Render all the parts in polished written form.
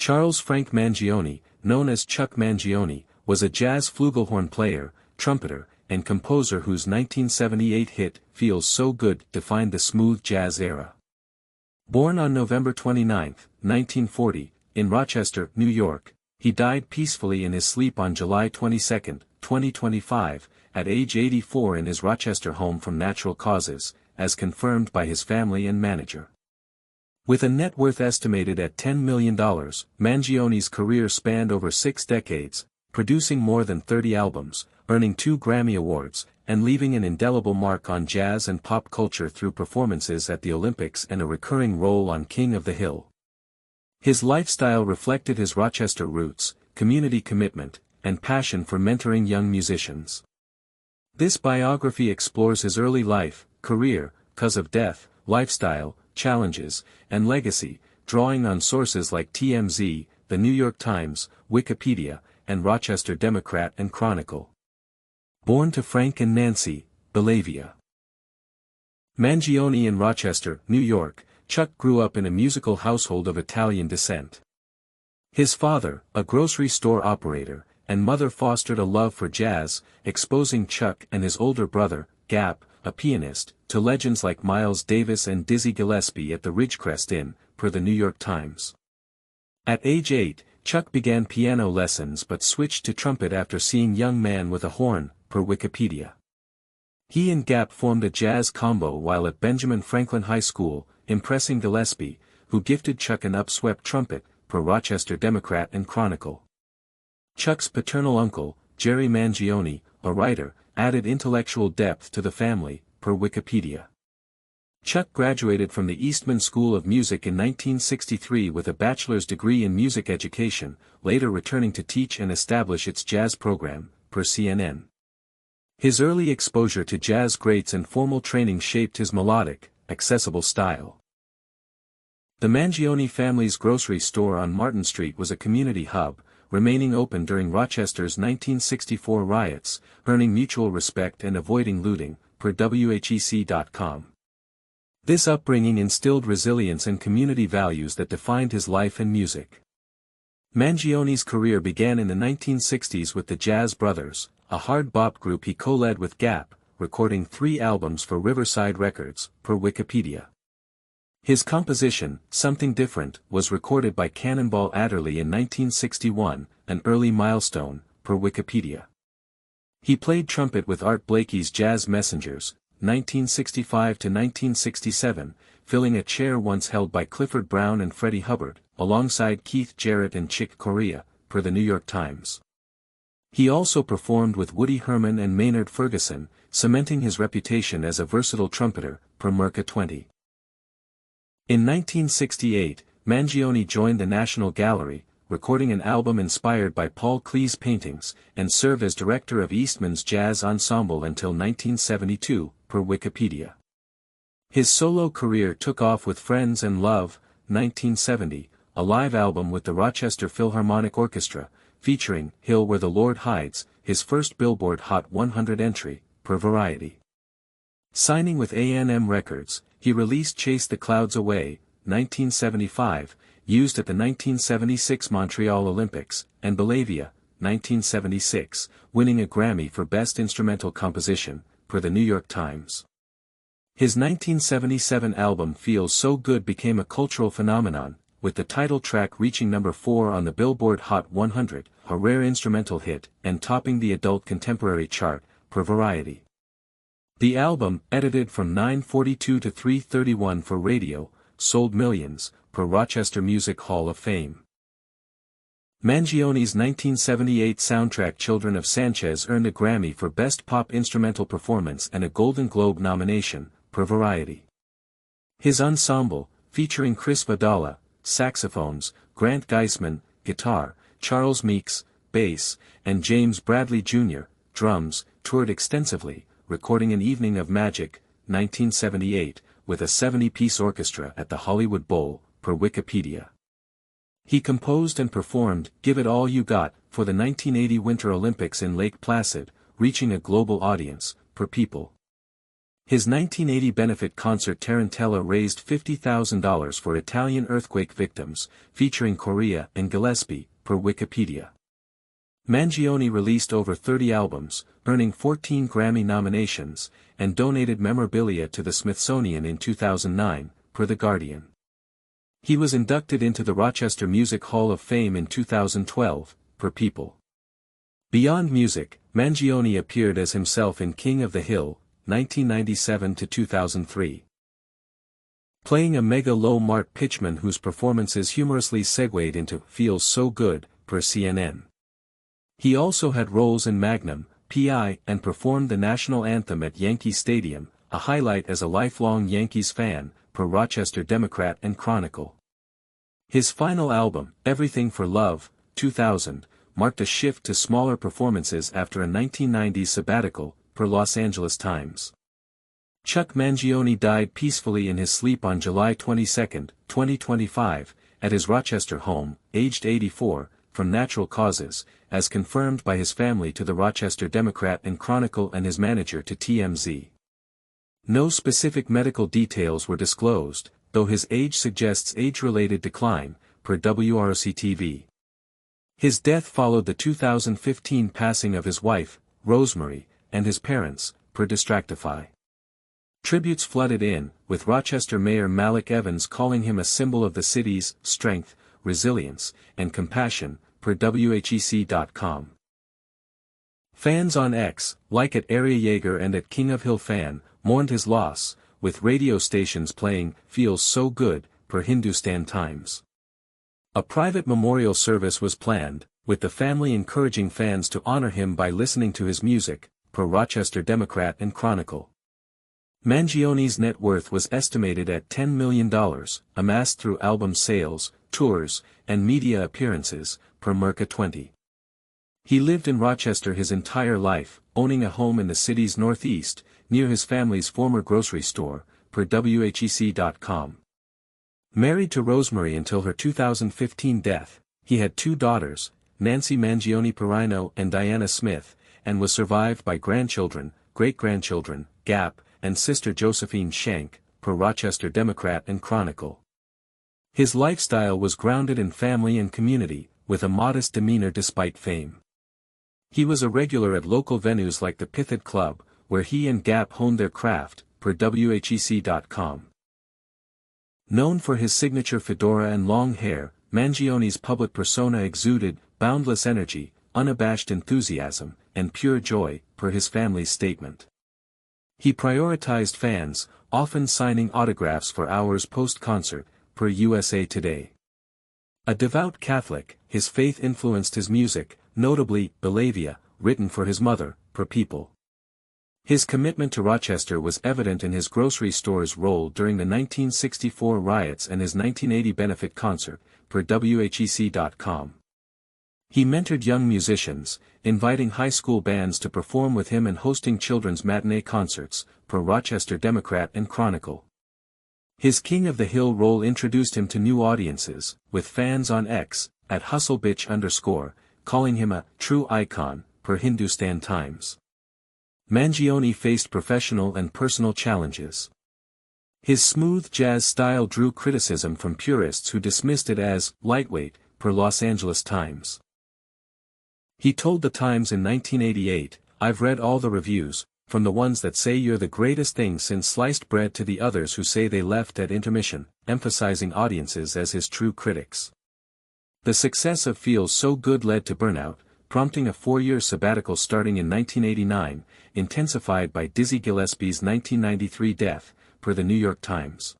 Charles Frank Mangione, known as Chuck Mangione, was a jazz flugelhorn player, trumpeter, and composer whose 1978 hit, Feels So Good, defined the smooth jazz era. Born on November 29, 1940, in Rochester, New York, he died peacefully in his sleep on July 22, 2025, at age 84 in his Rochester home from natural causes, as confirmed by his family and manager. With a net worth estimated at $10 million, Mangione's career spanned over 6 decades, producing more than 30 albums, earning 2 Grammy Awards, and leaving an indelible mark on jazz and pop culture through performances at the Olympics and a recurring role on King of the Hill. His lifestyle reflected his Rochester roots, community commitment, and passion for mentoring young musicians. This biography explores his early life, career, cause of death, lifestyle, challenges, and legacy, drawing on sources like TMZ, The New York Times, Wikipedia, and Rochester Democrat and Chronicle. Born to Frank and Nancy, Belavia. Mangione in Rochester, New York, Chuck grew up in a musical household of Italian descent. His father, a grocery store operator, and mother fostered a love for jazz, exposing Chuck and his older brother, Gap, a pianist, to legends like Miles Davis and Dizzy Gillespie at the Ridgecrest Inn, per the New York Times. At age 8, Chuck began piano lessons but switched to trumpet after seeing Young Man with a Horn, per Wikipedia. He and Gap formed a jazz combo while at Benjamin Franklin High School, impressing Gillespie, who gifted Chuck an upswept trumpet, per Rochester Democrat and Chronicle. Chuck's paternal uncle, Jerry Mangione, a writer, added intellectual depth to the family, per Wikipedia. Chuck graduated from the Eastman School of Music in 1963 with a bachelor's degree in music education, later returning to teach and establish its jazz program, per CNN. His early exposure to jazz greats and formal training shaped his melodic, accessible style. The Mangione family's grocery store on Martin Street was a community hub, remaining open during Rochester's 1964 riots, earning mutual respect and avoiding looting, per WHEC.com. This upbringing instilled resilience and community values that defined his life and music. Mangione's career began in the 1960s with the Jazz Brothers, a hard bop group he co-led with Gap, recording 3 albums for Riverside Records, per Wikipedia. His composition, Something Different, was recorded by Cannonball Adderley in 1961, an early milestone, per Wikipedia. He played trumpet with Art Blakey's Jazz Messengers, 1965 to 1967, filling a chair once held by Clifford Brown and Freddie Hubbard, alongside Keith Jarrett and Chick Corea, per the New York Times. He also performed with Woody Herman and Maynard Ferguson, cementing his reputation as a versatile trumpeter, per Merca 20. In 1968, Mangione joined the National Gallery, recording an album inspired by Paul Klee's paintings, and served as director of Eastman's Jazz Ensemble until 1972, per Wikipedia. His solo career took off with Friends and Love, 1970, a live album with the Rochester Philharmonic Orchestra, featuring Hill Where the Lord Hides, his first Billboard Hot 100 entry, per Variety. Signing with A&M Records, he released Chase the Clouds Away, 1975, used at the 1976 Montreal Olympics, and Belavia, 1976, winning a Grammy for Best Instrumental Composition, per the New York Times. His 1977 album Feels So Good became a cultural phenomenon, with the title track reaching number 4 on the Billboard Hot 100, a rare instrumental hit, and topping the adult contemporary chart, per Variety. The album, edited from 9:42 to 3:31 for radio, sold millions, per Rochester Music Hall of Fame. Mangione's 1978 soundtrack Children of Sanchez earned a Grammy for Best Pop Instrumental Performance and a Golden Globe nomination, per Variety. His ensemble, featuring Chris Vidala, saxophones, Grant Geisman, guitar, Charles Meeks, bass, and James Bradley Jr., drums, toured extensively, recording An Evening of Magic, 1978, with a 70-piece orchestra at the Hollywood Bowl, per Wikipedia. He composed and performed Give It All You Got for the 1980 Winter Olympics in Lake Placid, reaching a global audience, per People. His 1980 benefit concert Tarantella raised $50,000 for Italian earthquake victims, featuring Correa and Gillespie, per Wikipedia. Mangione released over 30 albums, earning 14 Grammy nominations, and donated memorabilia to the Smithsonian in 2009, per The Guardian. He was inducted into the Rochester Music Hall of Fame in 2012, per People. Beyond music, Mangione appeared as himself in King of the Hill, 1997 to 2003. Playing a mega-low Mart pitchman whose performances humorously segued into Feels So Good, per CNN. He also had roles in Magnum, P.I. and performed the national anthem at Yankee Stadium, a highlight as a lifelong Yankees fan, per Rochester Democrat and Chronicle. His final album, Everything for Love, 2000, marked a shift to smaller performances after a 1990s sabbatical, per Los Angeles Times. Chuck Mangione died peacefully in his sleep on July 22, 2025, at his Rochester home, aged 84, from natural causes, as confirmed by his family to the Rochester Democrat and Chronicle and his manager to TMZ. No specific medical details were disclosed, though his age suggests age-related decline, per WROC-TV. His death followed the 2015 passing of his wife, Rosemary, and his parents, per Distractify. Tributes flooded in, with Rochester Mayor Malik Evans calling him a symbol of the city's strength, resilience, and compassion, per WHEC.com. Fans on X, like at Area Yeager and at King of Hill Fan, mourned his loss, with radio stations playing Feels So Good, per Hindustan Times. A private memorial service was planned, with the family encouraging fans to honor him by listening to his music, per Rochester Democrat and Chronicle. Mangione's net worth was estimated at $10 million, amassed through album sales, tours, and media appearances, per Merca 20. He lived in Rochester his entire life, owning a home in the city's northeast, near his family's former grocery store, per WHEC.com. Married to Rosemary until her 2015 death, he had two daughters, Nancy Mangione Perino and Diana Smith, and was survived by grandchildren, great-grandchildren, Gap, and sister Josephine Schenck, per Rochester Democrat and Chronicle. His lifestyle was grounded in family and community, with a modest demeanor despite fame. He was a regular at local venues like the Pithed Club, where he and Gap honed their craft, per WHEC.com. Known for his signature fedora and long hair, Mangione's public persona exuded boundless energy, unabashed enthusiasm, and pure joy, per his family's statement. He prioritized fans, often signing autographs for hours post-concert, per USA Today. A devout Catholic, his faith influenced his music, notably Bellavia, written for his mother, per People. His commitment to Rochester was evident in his grocery store's role during the 1964 riots and his 1980 benefit concert, per WHEC.com. He mentored young musicians, inviting high school bands to perform with him and hosting children's matinee concerts, per Rochester Democrat and Chronicle. His King of the Hill role introduced him to new audiences, with fans on X, at @hustlebitch_, calling him a true icon, per Hindustan Times. Mangione faced professional and personal challenges. His smooth jazz style drew criticism from purists who dismissed it as lightweight, per Los Angeles Times. He told the Times in 1988, "I've read all the reviews, from the ones that say you're the greatest thing since sliced bread to the others who say they left at intermission," emphasizing audiences as his true critics. The success of Feels So Good led to burnout, prompting a 4-year sabbatical starting in 1989, intensified by Dizzy Gillespie's 1993 death, per the New York Times.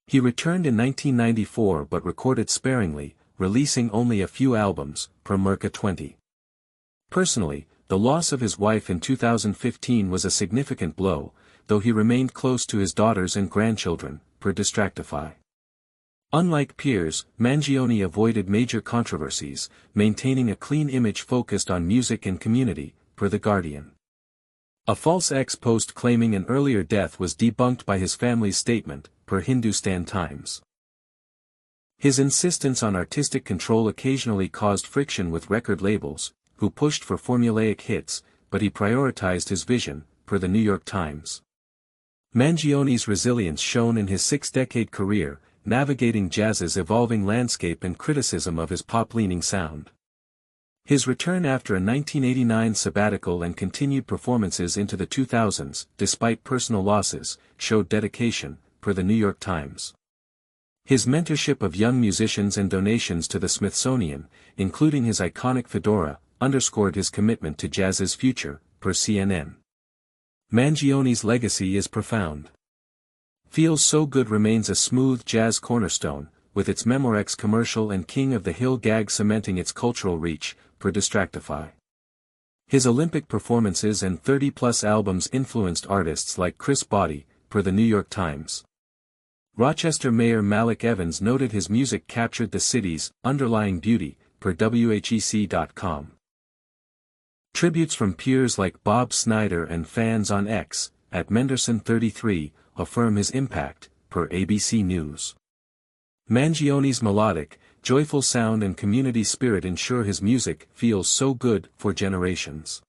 He returned in 1994 but recorded sparingly, releasing only a few albums, per Merca 20. Personally, the loss of his wife in 2015 was a significant blow, though he remained close to his daughters and grandchildren, per Distractify. Unlike peers, Mangione avoided major controversies, maintaining a clean image focused on music and community, per The Guardian. A false X post claiming an earlier death was debunked by his family's statement, per Hindustan Times. His insistence on artistic control occasionally caused friction with record labels, who pushed for formulaic hits, but he prioritized his vision, per the New York Times. Mangione's resilience shone in his 6-decade career, navigating jazz's evolving landscape and criticism of his pop-leaning sound. His return after a 1989 sabbatical and continued performances into the 2000s, despite personal losses, showed dedication, per the New York Times. His mentorship of young musicians and donations to the Smithsonian, including his iconic fedora, underscored his commitment to jazz's future, per CNN. Mangione's legacy is profound. Feels So Good remains a smooth jazz cornerstone, with its Memorex commercial and King of the Hill gag cementing its cultural reach, per Distractify. His Olympic performances and 30-plus albums influenced artists like Chris Botti, per the New York Times. Rochester Mayor Malik Evans noted his music captured the city's underlying beauty, per WHEC.com. Tributes from peers like Bob Snyder and fans on X, at Menderson33, affirm his impact, per ABC News. Mangione's melodic, joyful sound and community spirit ensure his music feels so good for generations.